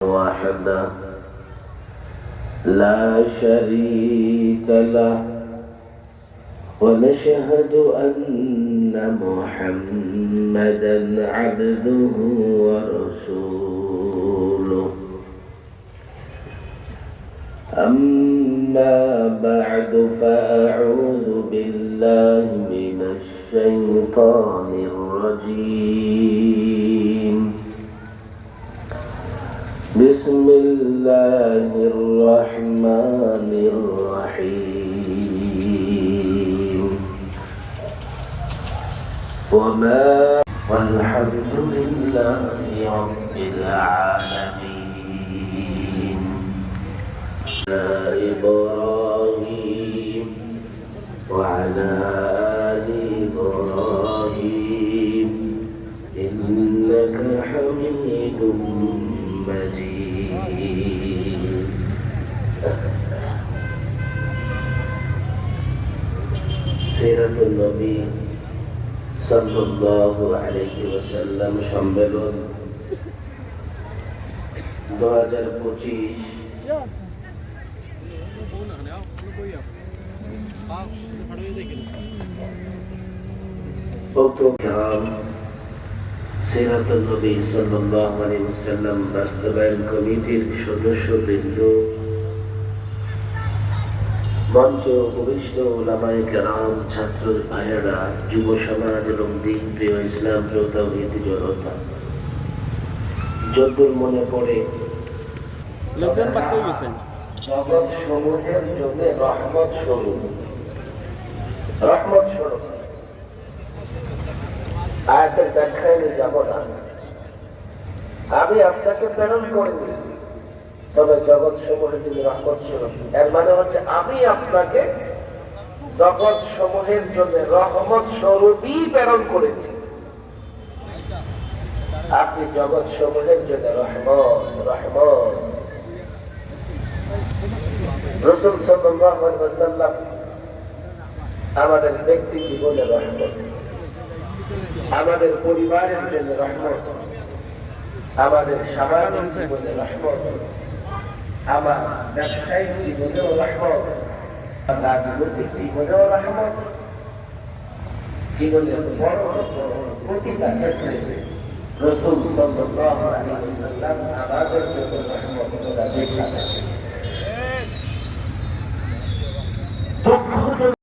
وحده لا شريك له ونشهد أن محمدا عبده ورسوله أما بعد فأعوذ بالله من الشيطان الرجيم بسم الله الرحمن الرحيم والحمد لله رب العالمين يا إبراهيم وعلى آل إبراهيم إنك حميد مجيد سيرة النبي صلى الله عليه وسلم সম্মেলন 2025 সিরাতুন নবী সাল্লাল্লাহু আলাইহি ওয়াসাল্লাম বাস্তবায়ন কমিটির সদস্যবৃন্দ, মঞ্চে উপবিষ্ট উলামায়ে কেরাম, ছাত্র ভাইয়েরা, যুব সমাজ এবং দিন প্রিয় ইসলাম প্রিয় তাওহীদি জনতা, যদ্দূর মনে পড়ে লোকজন বাকি হয়ে গেছে। জগৎ সমূহের জন্য রহমত স্বরূপ আয়াতের ব্যাখ্যায় আমি যাব না। আমি আপনাকে প্রেরণ করিনি, তবে জগৎ সমূহের জন্য রহমত স্বরূপ। এর মানে হচ্ছে আমি আপনাকে জগৎ সমূহের জন্য রহমত স্বরূপই প্রেরণ করেছি। আপনি জগৎ সমূহের জন্য রহমত। রাসূল সাল্লাল্লাহু আলাইহি ওয়াসাল্লাম আমাদের ব্যক্তি জীবনে রহমত, আমাদের পরিবারের জন্য রহমত, আমাদের সামাজিক জীবনে রহমত, আমার ব্যবসায়িক জীবনেও রহমত, রাজনৈতিক জীবনেও রহমত। জীবনের বড় প্রতিটা ক্ষেত্রে রাসূল সাল্লাল্লাহু আলাইহি ওয়াসাল্লাম আমাদের জন্য রহমত দেখান।